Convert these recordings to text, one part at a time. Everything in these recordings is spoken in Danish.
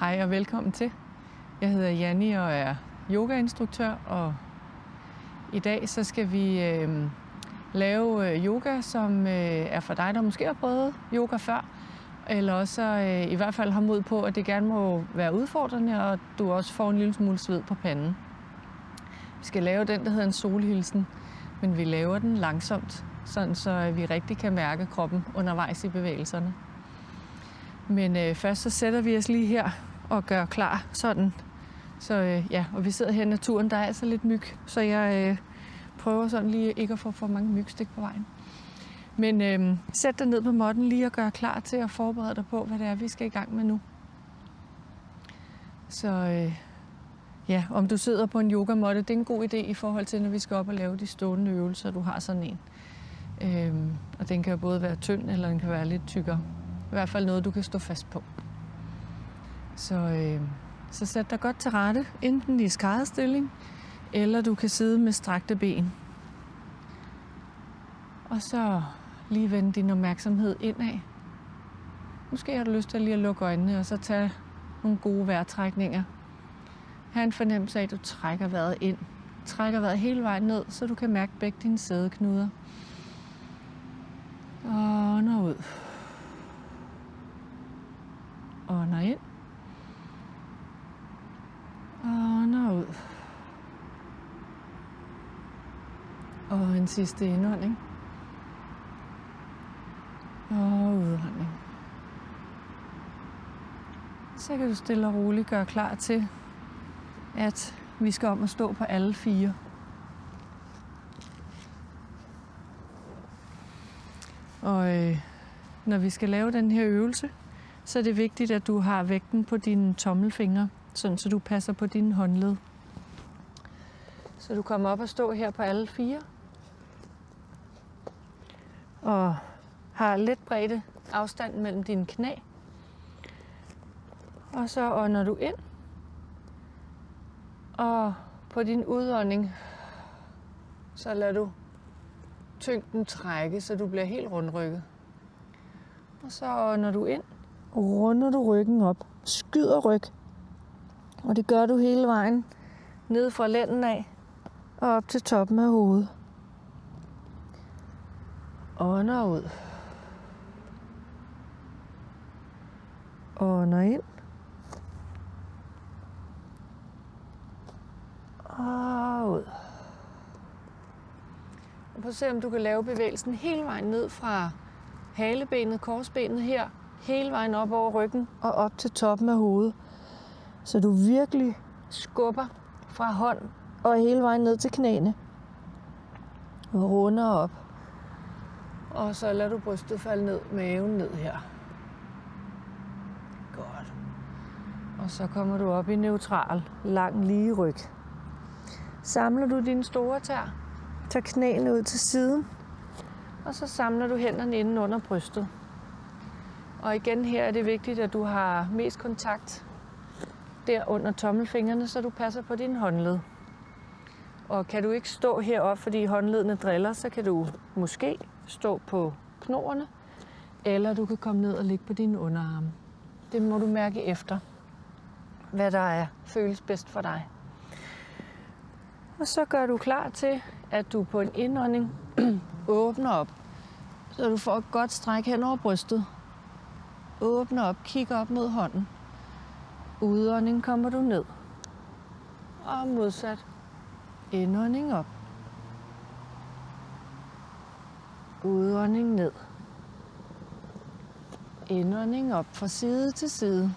Hej og velkommen til. Jeg hedder Janni og er yogainstruktør, og i dag så skal vi lave yoga, som er for dig, der måske har prøvet yoga før, eller også i hvert fald har mod på, at det gerne må være udfordrende, og du også får en lille smule sved på panden. Vi skal lave den, der hedder en solhilsen, men vi laver den langsomt, sådan så vi rigtig kan mærke kroppen undervejs i bevægelserne. Men først så sætter vi os lige her og gør klar sådan. Så og vi sidder her i naturen, der er altså lidt myg, så jeg prøver sådan lige ikke at få for mange mygstik på vejen. Men sæt dig ned på måtten lige og gør klar til at forberede dig på, hvad det er, vi skal i gang med nu. Så om du sidder på en yogamåtte, det er en god idé i forhold til, når vi skal op og lave de stående øvelser, du har sådan en. Og den kan jo både være tynd, eller den kan være lidt tykkere. I hvert fald noget, du kan stå fast på. Så sæt dig godt til rette, enten i skrædderstilling, eller du kan sidde med strakte ben. Og så lige vende din opmærksomhed indad. Måske har du lyst til lige at lukke øjnene, og så tage nogle gode vejrtrækninger. Ha' en fornemmelse af, at du trækker vejret ind. Trækker vejret hele vejen ned, så du kan mærke begge dine sædeknuder. Ånder ud. Ånder ind. Ånder ud. Og en sidste indånding. Og udånding. Så kan du stille og roligt gøre klar til, at vi skal om at stå på alle fire. Og når vi skal lave den her øvelse, så er det vigtigt, at du har vægten på dine tommelfingre, sådan så du passer på dine håndled. Så du kommer op og stå her på alle fire. Og har lidt bredde afstand mellem dine knæ. Og så ånder du ind. Og på din udånding, så lader du tyngden trække, så du bliver helt rundrykket. Og så ånder du ind. Runder du ryggen op. Skyder ryg. Og det gør du hele vejen ned fra lænden af og op til toppen af hovedet. Ånder ud. Ånder ind. Og ud. Og prøv at se, om du kan lave bevægelsen hele vejen ned fra halebenet, korsbenet her, hele vejen op over ryggen og op til toppen af hovedet. Så du virkelig skubber fra hånd og hele vejen ned til knæene. Og runder op. Og så lader du brystet falde ned, maven ned her. Godt. Og så kommer du op i neutral, lang lige ryg. Samler du dine store tær. Tag knæene ud til siden. Og så samler du hænderne inde under brystet. Og igen her er det vigtigt, at du har mest kontakt der under tommelfingrene, så du passer på din håndled. Og kan du ikke stå heroppe, fordi håndledene driller, så kan du måske stå på knoerne, eller du kan komme ned og ligge på dine underarme. Det må du mærke efter, hvad der føles bedst for dig. Og så gør du klar til, at du på en indånding åbner op, så du får et godt stræk hen over brystet. Åbner op, kigger op mod hånden. Udånding kommer du ned. Og modsat. Indånding op. Udånding ned. Indånding op fra side til side.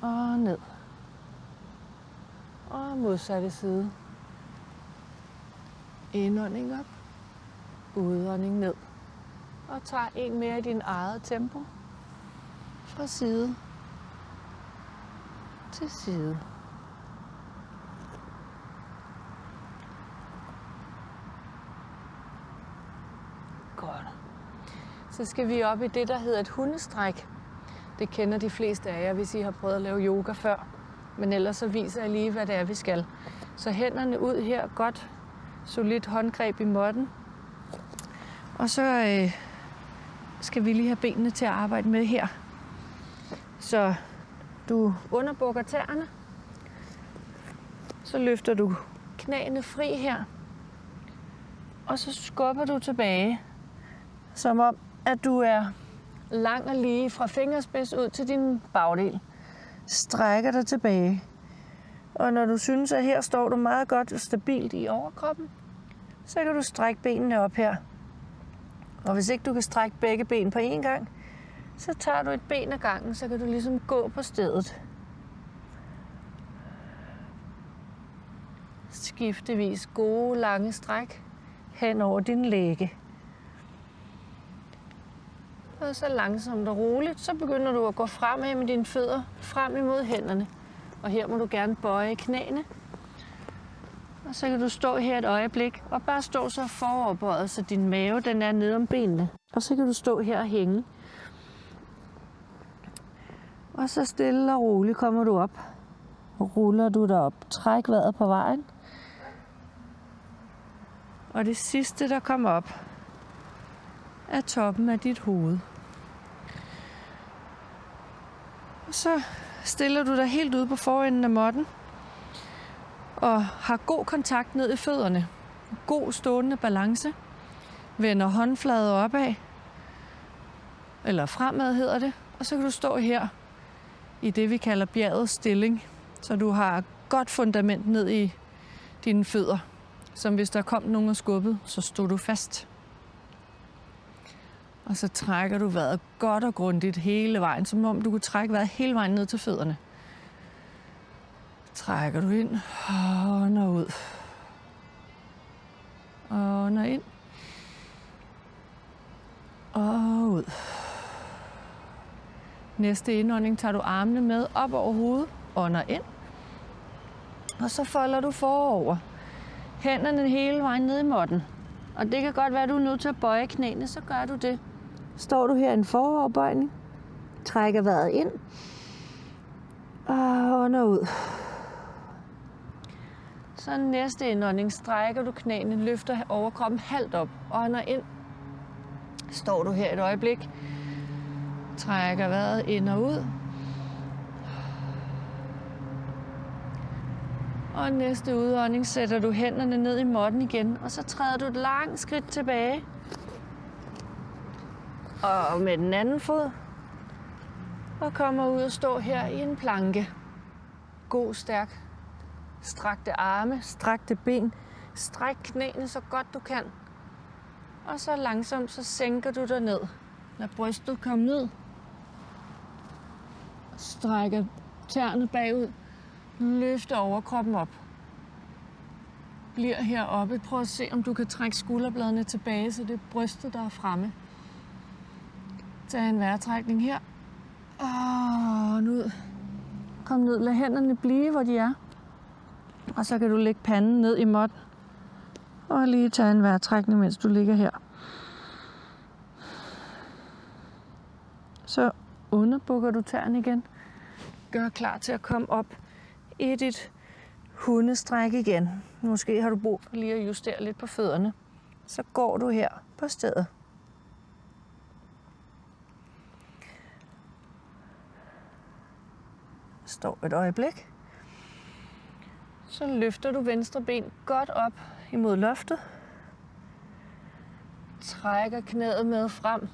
Og ned. Og modsatte side. Indånding op. Udånding ned. Og tag en mere i din eget tempo. Fra side til side. Godt. Så skal vi op i det, der hedder et hundestræk. Det kender de fleste af jer, hvis I har prøvet at lave yoga før. Men ellers så viser jeg lige, hvad det er, vi skal. Så hænderne ud her, godt solidt håndgreb i måtten. Og så skal vi lige have benene til at arbejde med her. Så du underbukker tæerne. Så løfter du knæene fri her. Og så skubber du tilbage, som om, at du er lang og lige fra fingerspids ud til din bagdel. Strækker dig tilbage. Og når du synes, at her står du meget godt og stabilt i overkroppen, så kan du strække benene op her. Og hvis ikke du kan strække begge ben på én gang, så tager du et ben ad gangen, så kan du ligesom gå på stedet. Skiftevis gode, lange stræk hen over din læge. Og så langsomt og roligt, så begynder du at gå fremad med dine fødder frem imod hænderne. Og her må du gerne bøje knæene. Og så kan du stå her et øjeblik og bare stå så foroverbøjet, så din mave den er nede om benene. Og så kan du stå her og hænge. Og så stille og roligt kommer du op. Og ruller du dig op. Træk vejret på vejen. Og det sidste, der kommer op, er toppen af dit hoved. Og så stiller du dig helt ude på forenden af måtten. Og har god kontakt ned i fødderne. God stående balance. Vender håndflader opad. Eller fremad hedder det. Og så kan du stå her i det, vi kalder bjergets stilling. Så du har godt fundament ned i dine fødder. Som hvis der kom nogen og skubbede, så stod du fast. Og så trækker du vejret godt og grundigt hele vejen, som om du kunne trække vejret hele vejen ned til fødderne. Trækker du ind, ånder ud. Ånder ind. Og ud. Næste indånding tager du armene med op over hovedet, ånder ind. Og så folder du forover. Hænderne hele vejen ned i måtten. Og det kan godt være, at du er nødt til at bøje knæene, så gør du det. Står du her i en foroverbøjning, trækker vejret ind, og ånder ud. Så næste indånding strækker du knæene, løfter overkroppen halvt op, ånder ind. Står du her et øjeblik, trækker vejret ind og ud. Og næste udånding sætter du hænderne ned i måtten igen, og så træder du et langt skridt tilbage. Og med den anden fod, og kommer ud og stå her i en planke. God, stærk. Strakte arme, strakte ben. Stræk knæene så godt du kan. Og så langsomt, så sænker du dig ned. Lad brystet komme ned. Strækker tæerne bagud. Løfter overkroppen op. Bliver heroppe. Prøv at se, om du kan trække skulderbladene tilbage, så det er brystet, der er fremme. Tag en vejrtrækning her. Og ud. Kom ned. Lad hænderne blive, hvor de er. Og så kan du lægge panden ned i måtten. Og lige tage en vejrtrækning, mens du ligger her. Så underbukker du tæerne igen. Gør klar til at komme op i dit hundestræk igen. Måske har du brug for lige at justere lidt på fødderne. Så går du her på stedet. Stå et øjeblik. Så løfter du venstre ben godt op imod loftet. Trækker knæet med frem.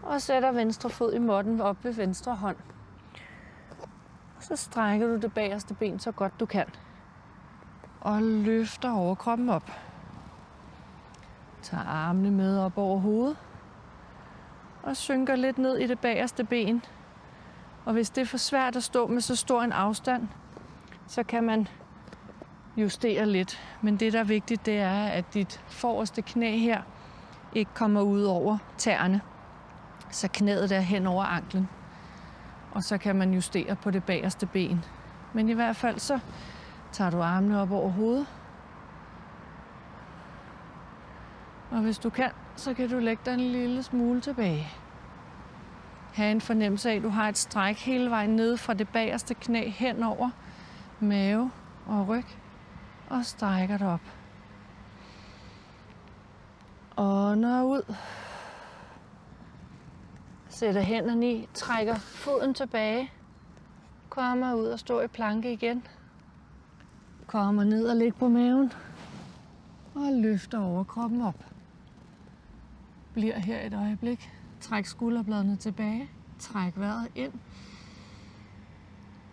Og sætter venstre fod i måtten op ved venstre hånd. Så strækker du det bagerste ben så godt du kan. Og løfter overkroppen op. Tager armene med op over hovedet. Og synker lidt ned i det bagerste ben. Og hvis det er for svært at stå med så stor en afstand, så kan man justere lidt. Men det, der er vigtigt, det er, at dit forreste knæ her ikke kommer ud over tæerne. Så knæet er hen over anklen. Og så kan man justere på det bagerste ben. Men i hvert fald så tager du armene op over hovedet. Og hvis du kan, så kan du lægge dig en lille smule tilbage. Ha' en fornemmelse af, at du har et stræk hele vejen ned fra det bagerste knæ hen over mave og ryg. Og strækker dig op. Ånder ud. Sætter hænderne i, trækker foden tilbage. Kommer ud og står i planke igen. Kommer ned og ligger på maven. Og løfter overkroppen op. Bliver her et øjeblik. Træk skulderbladene tilbage. Træk vejret ind.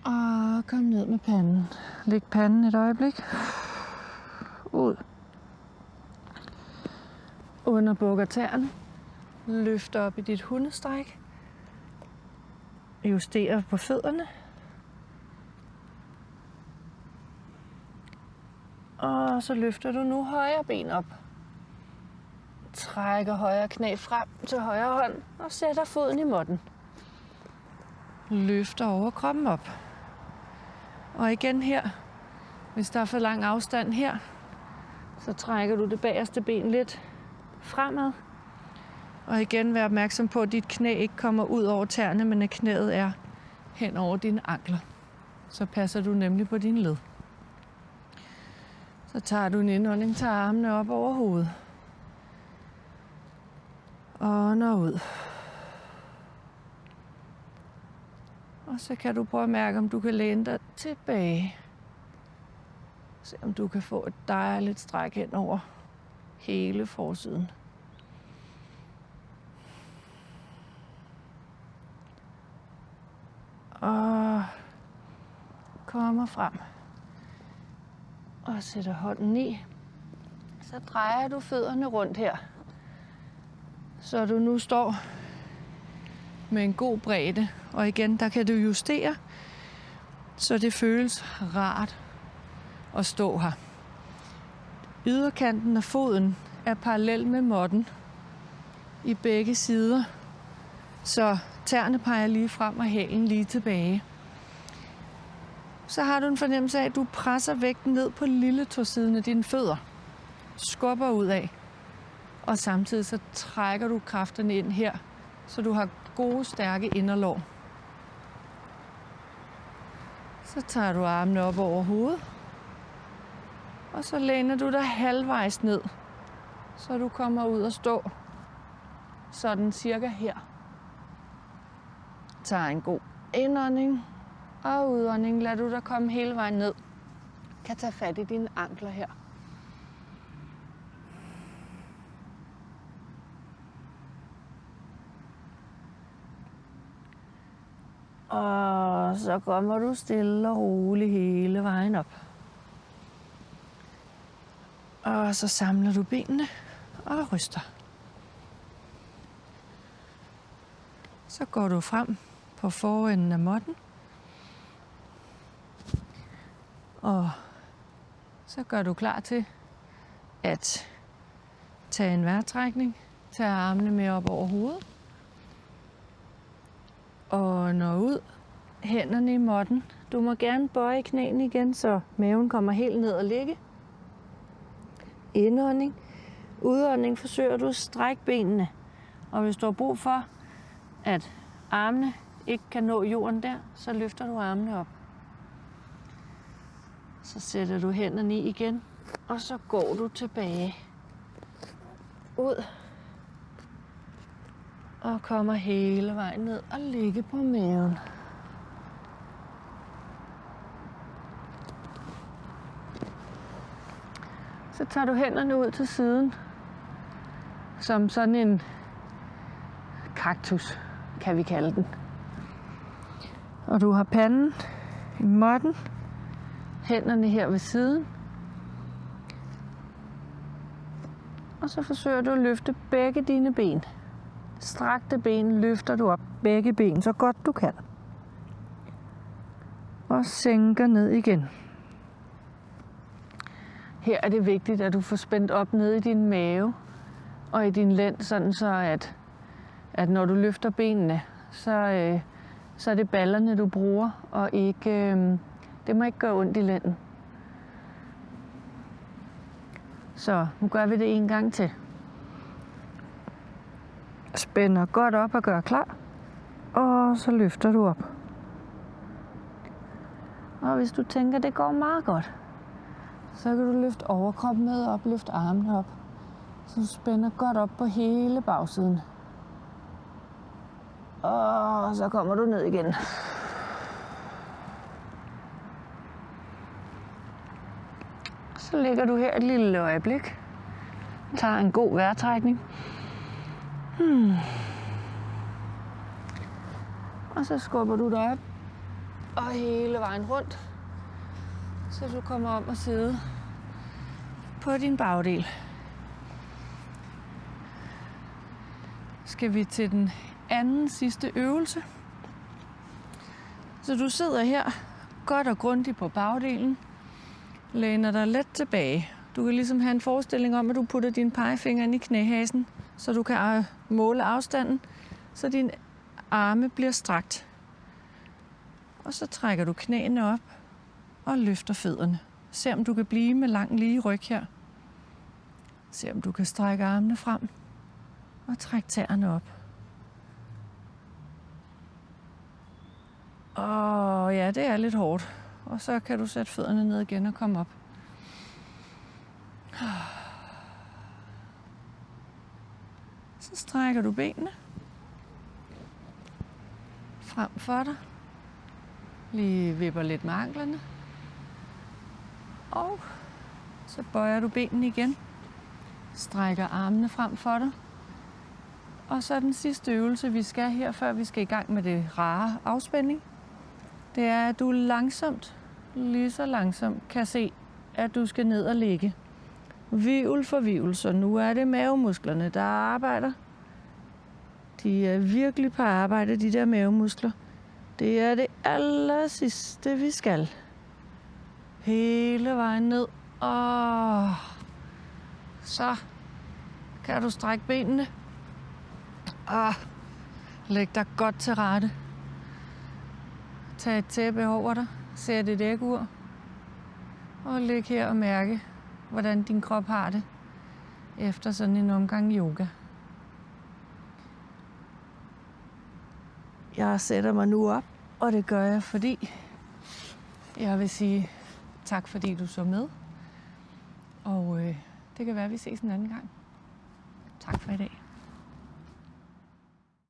Og kom ned med panden. Læg panden et øjeblik. Ud. Underbukker tæerne. Løfter op i dit hundestræk. Justerer på fødderne. Og så løfter du nu højre ben op. Trækker højre knæ frem til højre hånd og sætter foden i måtten. Løfter overkroppen op. Og igen her, hvis der er for lang afstand her, så trækker du det bagerste ben lidt fremad. Og igen vær opmærksom på, at dit knæ ikke kommer ud over tæerne, men at knæet er hen over dine ankler. Så passer du nemlig på din led. Så tager du en indånding, tager armene op over hovedet. Og når ud. Og så kan du prøve at mærke, om du kan læne dig tilbage. Se om du kan få et dejligt stræk hen over hele forsiden. Og kommer frem. Og sætter hånden i. Så drejer du fødderne rundt her. Så du nu står med en god bredde. Og igen, der kan du justere, så det føles rart at stå her. Yderkanten af foden er parallel med måtten i begge sider. Så tæerne peger lige frem og hælen lige tilbage. Så har du en fornemmelse af, at du presser vægten ned på lille tåsiden af dine fødder. Skubber ud af. Og samtidig så trækker du kræfterne ind her, så du har gode, stærke inderlår. Så tager du armene op over hovedet. Og så læner du dig halvvejs ned, så du kommer ud og stå sådan cirka her. Tager en god indånding og udånding. Lad du dig komme hele vejen ned. Kan tage fat i dine ankler her. Og så kommer du stille og roligt hele vejen op. Og så samler du benene og ryster. Så går du frem på forenden af måtten. Og så gør du klar til at tage en vejrtrækning. Tag armene med op over hovedet. Og når ud, hænderne i måtten. Du må gerne bøje knæene igen, så maven kommer helt ned og ligge. Indånding. Udånding forsøger du at strække benene. Og hvis du har brug for, at armene ikke kan nå jorden der, så løfter du armene op. Så sætter du hænderne i igen, og så går du tilbage. Ud. Og kommer hele vejen ned og ligger på maven. Så tager du hænderne ud til siden, som sådan en kaktus, kan vi kalde den. Og du har panden i måtten, hænderne her ved siden. Og så forsøger du at løfte begge dine ben. Strakte ben løfter du op, begge ben, så godt du kan. Og sænker ned igen. Her er det vigtigt, at du får spændt op ned i din mave og i din lænd, sådan så at når du løfter benene, så er det ballerne, du bruger, og ikke, det må ikke gøre ondt i lænden. Så nu gør vi det en gang til. Spænder godt op og gør klar, og så løfter du op. Og hvis du tænker, det går meget godt, så kan du løfte overkroppen med op, løfte armene op. Så du spænder godt op på hele bagsiden. Og så kommer du ned igen. Så ligger du her et lille øjeblik. Tager en god vejrtrækning. Og så skubber du dig op. Og hele vejen rundt. Så du kommer om at sidde på din bagdel. Skal vi til den anden sidste øvelse. Så du sidder her godt og grundigt på bagdelen. Læner dig let tilbage. Du kan ligesom have en forestilling om, at du putter dine pegefinger ind i knæhasen, så du kan måle afstanden, så dine arme bliver strakt. Og så trækker du knæene op og løfter fødderne. Se om du kan blive med lang lige ryg her. Se om du kan strække armene frem og trække tæerne op. Og ja, det er lidt hårdt. Og så kan du sætte fødderne ned igen og komme op. Så strækker du benene frem for dig. Lige vipper lidt med anklerne. Og så bøjer du benene igen. Strækker armene frem for dig. Og så den sidste øvelse, vi skal her, før vi skal i gang med det rare afspænding. Det er, at du langsomt, lige så langsomt, kan se, at du skal ned og ligge. Hvirvel for hvirvel, så nu er det mavemusklerne, der arbejder. De er virkelig på arbejde, de der mavemuskler. Det er det aller sidste, vi skal. Hele vejen ned. Og så kan du strække benene. Og læg dig godt til rette. Tag et tæppe over dig. Sæt et æggur. Og læg her og mærke, hvordan din krop har det efter sådan en omgang yoga. Jeg sætter mig nu op, og det gør jeg, fordi jeg vil sige tak, fordi du så med. Og det kan være, at vi ses en anden gang. Tak for i dag.